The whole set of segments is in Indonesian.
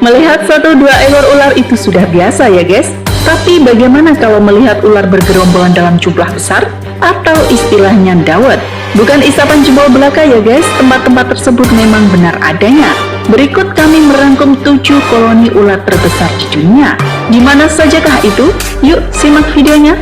Melihat 1-2 ekor ular itu sudah biasa ya guys. Tapi bagaimana kalau melihat ular bergerombolan dalam jumlah besar? Atau istilahnya dawet. Bukan isapan jempol belaka ya guys, tempat-tempat tersebut memang benar adanya. Berikut kami merangkum 7 koloni ular terbesar di dunia. Di mana sajakah itu? Yuk simak videonya.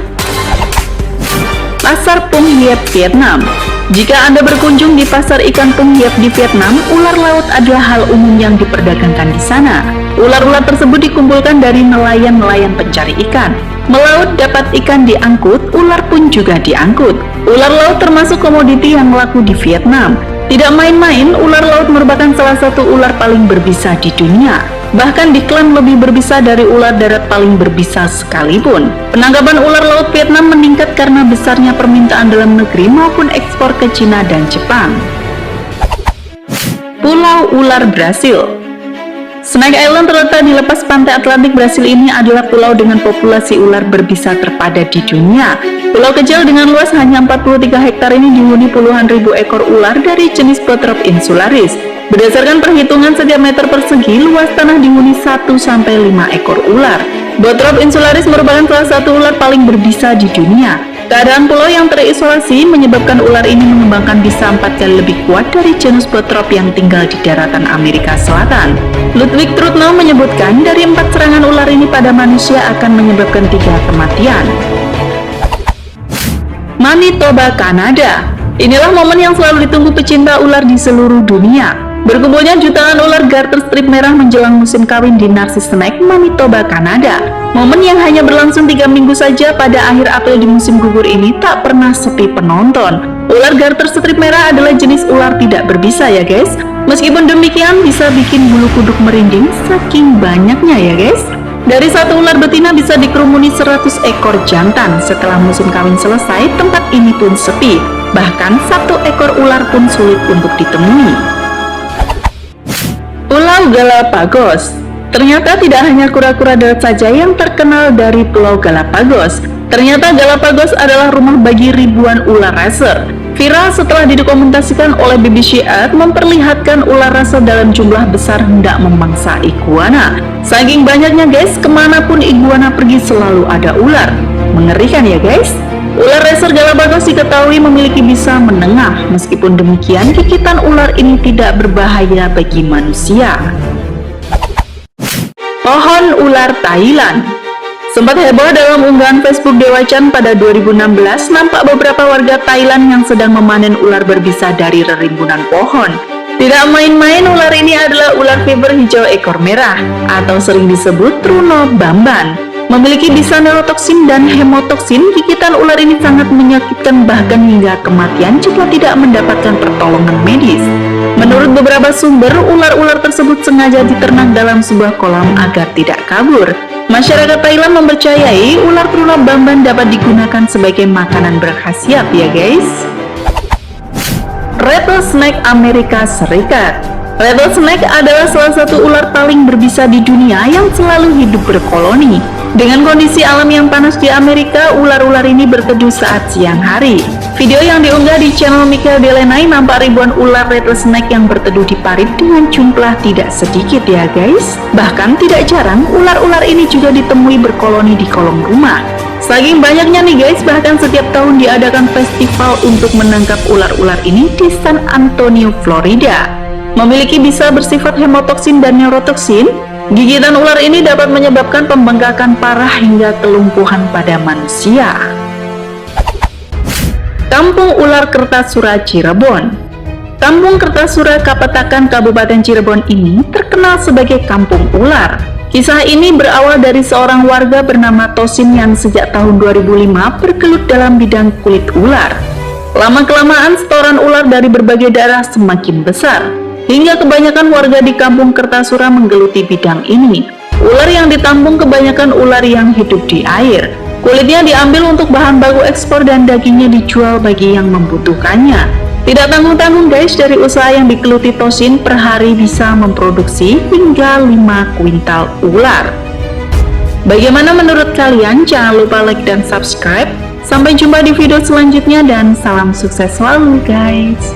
Pasar Pung Hiep, Vietnam. Jika Anda berkunjung di pasar ikan Pung Hiep di Vietnam, ular laut adalah hal umum yang diperdagangkan di sana. Ular-ular tersebut dikumpulkan dari nelayan-nelayan pencari ikan. Melaut dapat ikan diangkut, ular pun juga diangkut. Ular laut termasuk komoditi yang laku di Vietnam. Tidak main-main, ular laut merupakan salah satu ular paling berbisa di dunia. Bahkan diklaim lebih berbisa dari ular darat paling berbisa sekalipun. Penangkapan ular laut Vietnam meningkat karena besarnya permintaan dalam negeri maupun ekspor ke Cina dan Jepang. Pulau Ular Brasil. Snake Island terletak di lepas pantai Atlantik Brasil ini adalah pulau dengan populasi ular berbisa terpadat di dunia. Pulau kecil dengan luas hanya 43 hektar ini dihuni puluhan ribu ekor ular dari jenis Botrop insularis. Berdasarkan perhitungan setiap meter persegi, luas tanah dihuni 1-5 ekor ular. Botrop insularis merupakan salah satu ular paling berbisa di dunia. Keadaan pulau yang terisolasi menyebabkan ular ini mengembangkan bisa 4 kali lebih kuat dari genus Botrop yang tinggal di daratan Amerika Selatan. Ludwig Trudnow menyebutkan dari 4 serangan ular ini pada manusia akan menyebabkan 3 kematian. Manitoba, Kanada. Inilah momen yang selalu ditunggu pecinta ular di seluruh dunia. Berkumpulnya jutaan ular garter strip merah menjelang musim kawin di Narcissus Snake, Manitoba, Kanada. Momen yang hanya berlangsung 3 minggu saja pada akhir April di musim gugur ini tak pernah sepi penonton. Ular garter strip merah adalah jenis ular tidak berbisa ya guys. Meskipun demikian bisa bikin bulu kuduk merinding saking banyaknya ya guys. Dari satu ular betina bisa dikerumuni 100 ekor jantan. Setelah musim kawin selesai, tempat ini pun sepi. Bahkan 1 ekor ular pun sulit untuk ditemui. Pulau Galapagos. Ternyata tidak hanya kura-kura darat saja yang terkenal dari Pulau Galapagos. Ternyata Galapagos adalah rumah bagi ribuan ular racer. Viral setelah didokumentasikan oleh BBC Earth memperlihatkan ular racer dalam jumlah besar hendak memangsa iguana. Saking banyaknya guys, kemanapun iguana pergi selalu ada ular. Mengerikan ya guys. Ular racer Galapagos diketahui memiliki bisa menengah. Meskipun demikian, gigitan ular ini tidak berbahaya bagi manusia. Pohon ular Thailand. Sempat heboh dalam unggahan Facebook Dewa Chan pada 2016, nampak beberapa warga Thailand yang sedang memanen ular berbisa dari rerimbunan pohon. Tidak main-main, ular ini adalah ular fiber hijau ekor merah, atau sering disebut Truno Bamban. Memiliki bisa neurotoksin dan hemotoksin, gigitan ular ini sangat menyakitkan bahkan hingga kematian jika tidak mendapatkan pertolongan medis. Menurut beberapa sumber, ular-ular tersebut sengaja diternak dalam sebuah kolam agar tidak kabur. Masyarakat Thailand mempercayai ular Truno Bamban dapat digunakan sebagai makanan berkhasiat ya guys. Rattlesnake Amerika Serikat. Rattlesnake adalah salah satu ular paling berbisa di dunia yang selalu hidup berkoloni. Dengan kondisi alam yang panas di Amerika, ular-ular ini berteduh saat siang hari. Video yang diunggah di channel Michael Delaney nampak ribuan ular rattlesnake yang berteduh di parit dengan jumlah tidak sedikit ya guys. Bahkan tidak jarang, ular-ular ini juga ditemui berkoloni di kolong rumah. Saking banyaknya nih guys, bahkan setiap tahun diadakan festival untuk menangkap ular-ular ini di San Antonio, Florida. Memiliki bisa bersifat hemotoksin dan neurotoksin, gigitan ular ini dapat menyebabkan pembengkakan parah hingga kelumpuhan pada manusia. Kampung Ular Kertasura, Cirebon. Kampung Kertasura, Kapetakan, Kabupaten Cirebon ini terkenal sebagai kampung ular. Kisah ini berawal dari seorang warga bernama Tosin yang sejak tahun 2005 bergelut dalam bidang kulit ular. Lama-kelamaan setoran ular dari berbagai daerah semakin besar, hingga kebanyakan warga di kampung Kertasura menggeluti bidang ini. Ular yang ditampung kebanyakan ular yang hidup di air. Kulitnya diambil untuk bahan baku ekspor dan dagingnya dijual bagi yang membutuhkannya. Tidak tanggung-tanggung guys, dari usaha yang digeluti Tosin per hari bisa memproduksi hingga 5 kuintal ular. Bagaimana menurut kalian? Jangan lupa like dan subscribe. Sampai jumpa di video selanjutnya dan salam sukses selalu guys.